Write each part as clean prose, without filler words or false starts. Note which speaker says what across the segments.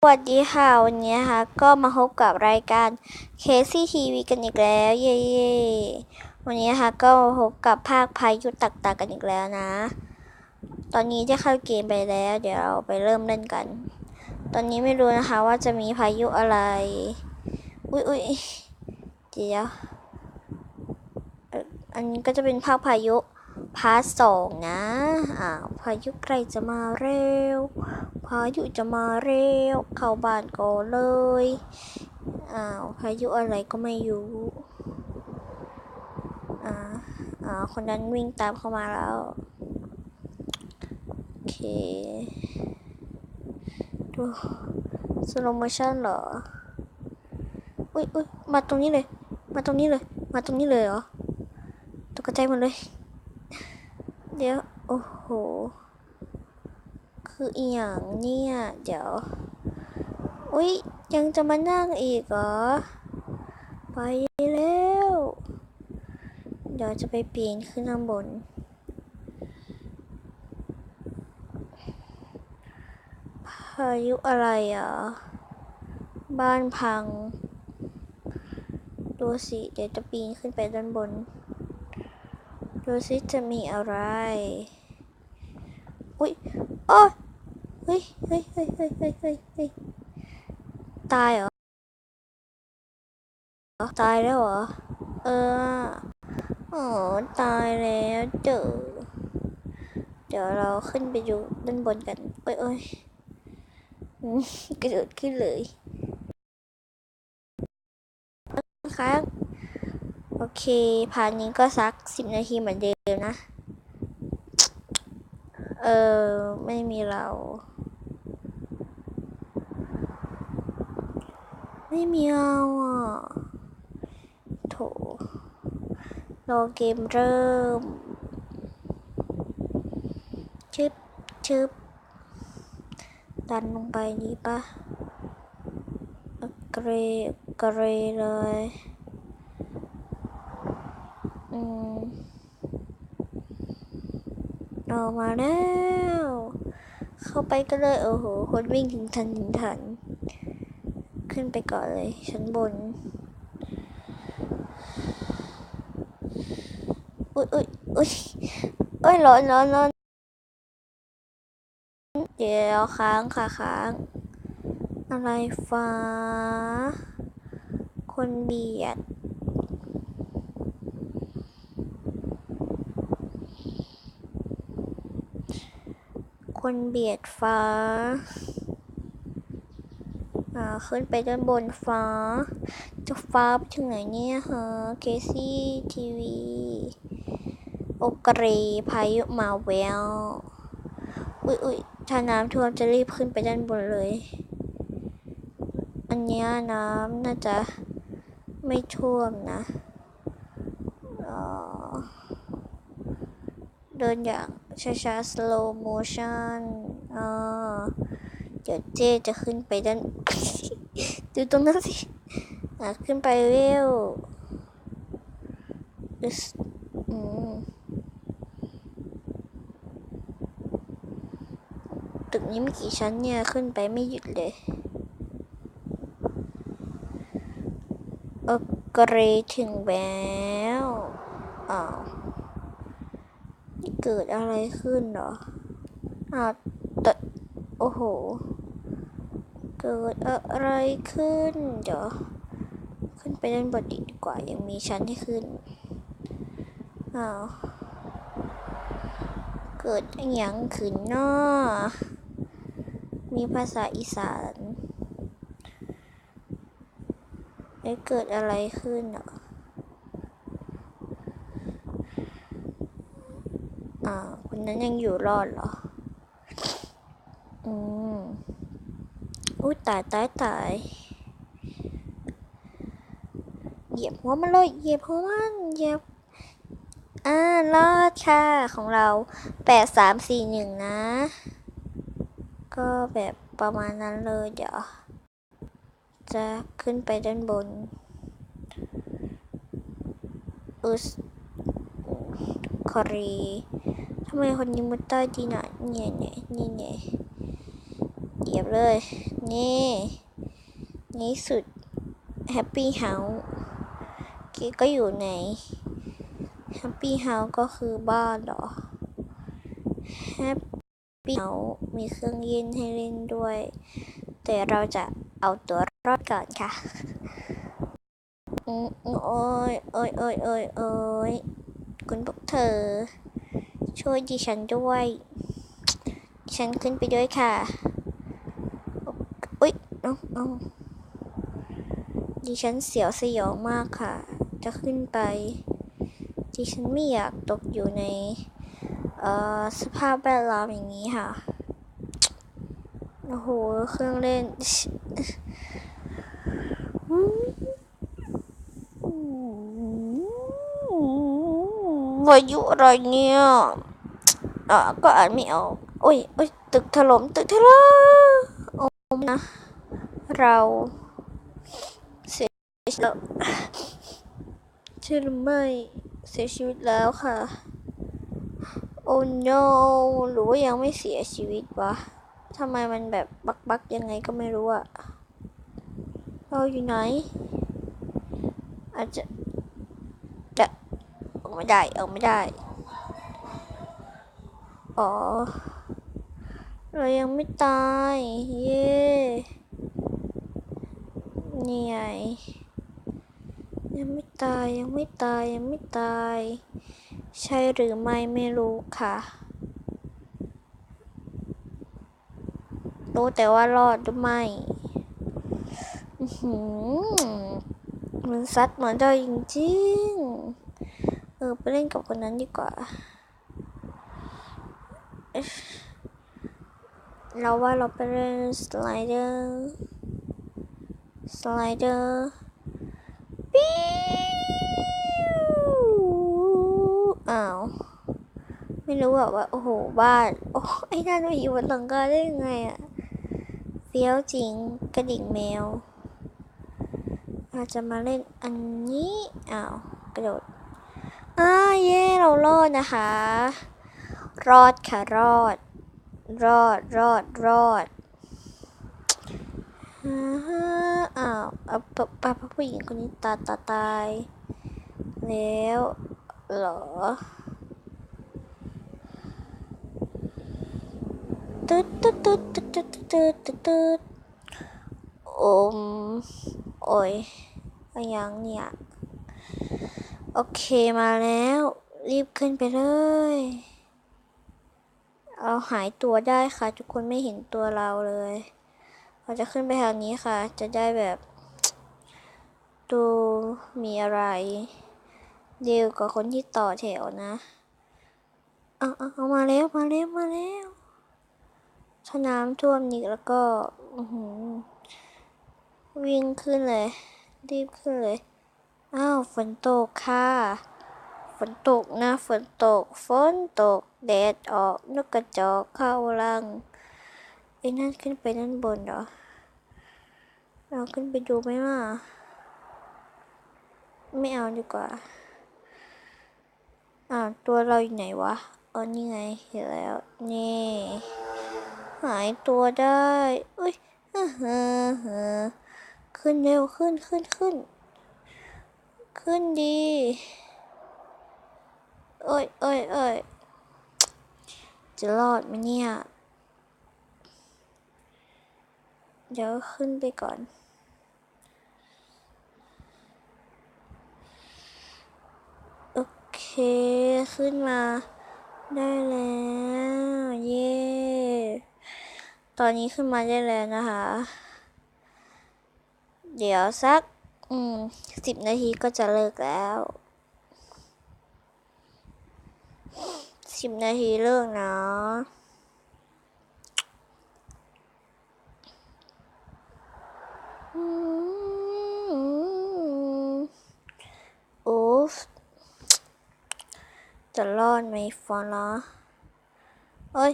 Speaker 1: วัสดีค่ะวันนี้นะคะก็มาพบกับรายการ Casey TV กันอีกแล้วเย้วันนี้นะคะก็มาพบกับภาคพายุตักกันอีกแล้วนะตอนนี้ได้เข้าเกมไปแล้วเดี๋ยวเราไปเริ่มเล่นกันตอนนี้ไม่รู้นะคะว่าจะมีพายุอะไรอุ้ยเดี๋ยวอันนี้ก็จะเป็นภาคพายุพาร์ท2นะพายุใกล้จะมาเร็วพายุจะมาเร็วเข้าบ้านก่อนเลยพายุอะไรก็ไม่รู้คนนั้นวิ่งตามเข้ามาแล้วโอเคดูสโลโมชั่นเหรออุ้ยมาตรงนี้เลยมาตรงนี้เลยเหรอตกใจหมดเลยเดี๋ยวโอ้โหคืออีหยังเนี่ยเดี๋ยวอุ้ยยังจะมานั่งอีกเหรอไปแล้วเดี๋ยวจะไปปีนขึ้นข้างบนพายุอะไรบ้านพังดูสิเดี๋ยวจะปีนขึ้นไปด้านบนดูสิจะมีอะไรอุ้ยโอ้เฮ้ยตายเหรอตายแล้วเหรออ๋อตายแล้วเดี๋ยวเราขึ้นไปอยู่ด้านบนกันโอ้ยกระโดดขึ้นเลยครับโอเคผ่านนี้ก็สัก10 นาทีเหมือนเดิมนะไม่มีเราไม่มีเราโถรอเกมเริ่มชึบดันลงไปดีปะเกรเลยออกมาแล้วเข้าไปก็เลยโอ้โหคนวิ่งถึงทันขึ้นไปก่อนเลยชั้นบนอุ้ยร้อนเดี๋ยวค้างอะไรฟ้าคนเบียดฟ้าขึ้นไปด้านบนฟ้าจะฟ้าไปถึงไหนเนี่ยฮะเคซี่ทีวีโอกเรพายุมาแววอุ้ยถ้าน้ำท่วมจะรีบขึ้นไปด้านบนเลยอันนี้น้ำน่าจะไม่ท่วมนะเดินอย่างช้าๆ slow motion เดี๋ยวเจ๊จะขึ้นไปด้าน ดูตรงนั้นสิขึ้นไปเร็วตึกนี้มีกี่ชั้นเนี่ยขึ้นไปไม่หยุดเลยเกรถึงแล้วนี่เกิดอะไรขึ้นเหรอแต่โอ้โหเกิดอะไรขึ้นเดี๋ยวขึ้นไปด้านบนดีกว่ายังมีชั้นให้ขึ้นเกิดอย่างขึ้นเนาะมีภาษาอีสานเกิดอะไรขึ้นคนนั้นยังอยู่รอดเหรออุ้ยตายเหยียบหัวมันเลยเหยียบหัวมันรอดค่ะของเรา8341นะก็แบบประมาณนั้นเลยเดี๋ยวจะขึ้นไปด้านบนคอรีทำไมคนนี้มุดใต้ดินนี่ เหยียบเลยนี่นี่สุดแฮปปี้เฮาส์ก็อยู่ในแฮปปี้เฮาส์ก็คือบ้านเหรอแฮปปี้เฮาส์มีเครื่องเล่นให้เล่นด้วยแต่เราจะเอาตัวรอดก่อนค่ะโอ้ยโอ้ยโอ้ยโอ้ยโอ้ยคุณพวกเธอช่วยดิฉันด้วยดิฉันขึ้นไปด้วยค่ะอุ๊ยเอาดิฉันเสียวสยองมากค่ะจะขึ้นไปดิฉันไม่อยากตกอยู่ในสภาพแวดล้อมอย่างนี้ค่ะโอ้โหเครื่องเล่นวายุอะไรเนี่ยก็อ่านไม่ออกโอ้ยตึกถล่มโอ้นะเราเสียชีวิตแล้วใช่หรือไม่เสียชีวิตแล้วค่ะโอ้ no หรือว่ายังไม่เสียชีวิตวะทำไมมันแบบบักยังไงก็ไม่รู้อะเราอยู่ไหนอาจจะออกไม่ได้อ๋อเรายังไม่ตายเย้นี่ไงยังไม่ตายใช่หรือไม่รู้ค่ะรู้แต่ว่ารอดหรือไม่มันซัดเหมือนเราจริงๆไปเล่นกับคนนั้นดีกว่าเราว่าเราไปเล่นสไลเดอร์ปิ้วอ้าวไม่รู้ว่าโอ้โหบ้านโอ้ไอ้นั่นมาอยู่บนหลังคาได้ยังไงอะเฟี้ยวจริงกระดิ่งแมวเราจะมาเล่นอันนี้อ้าวกระโดดเย่เรารอดนะคะรอดค่ะรอดอ้าวป้าผู้หญิงคนนี้ตายแล้วเหรอตึ๊ดโโอ้ยอะไรอย่างเนี่ยโอเคมาแล้วรีบขึ้นไปเลยเราหายตัวได้ค่ะทุกคนไม่เห็นตัวเราเลยเราจะขึ้นไปทางนี้ค่ะจะได้แบบดูมีอะไรเดียวกับคนที่ต่อแถวนะเอามาแล้วถ้าน้ำท่วมนี่แล้วก็วิ่งขึ้นเลยรีบขึ้นเลยฝนตกค่ะฝนตกนะฝนตกแดดออกนกกระจอกเข้ารังไอ้นั่นขึ้นไปด้านบนเหรอเราขึ้นไปดูไหมว่าไม่เอาดีกว่าตัวเราอยู่ไหนวะนี่ไงเห็นแล้วนี่หายตัวได้ขึ้นเร็วขึ้นดีโอ้ยจะรอดไหมเนี่ยเดี๋ยวขึ้นไปก่อนโอเคขึ้นมาได้แล้วเย้ตอนนี้ขึ้นมาได้แล้วนะคะเดี๋ยวสัก10 นาทีก็จะเลิกแล้ว10 นาทีเลิกนะจะรอดไหมฟอนล้อเอ้ย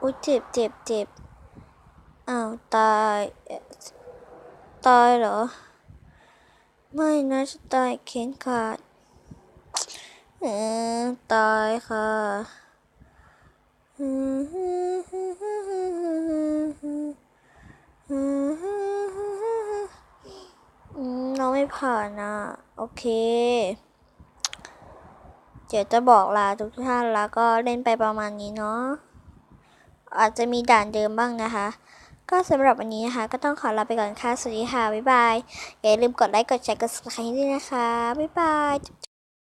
Speaker 1: อุ้ยเจ็บตายเหรอไม่นะจะตายแขนขาดตายค่ะ เราไม่ผ่านนะโอเคเดี๋ยวจะบอกลาทุกท่านแล้วก็เล่นไปประมาณนี้เนาะอาจจะมีด่านเดิมบ้างนะคะก็สำหรับวันนี้นะคะก็ต้องขอลาไปก่อนค่ะสวัสดีค่ะบ๊ายบายอย่าลืมกดไลค์กดแชร์กด subscribe ด้วยนะคะบ๊ายบาย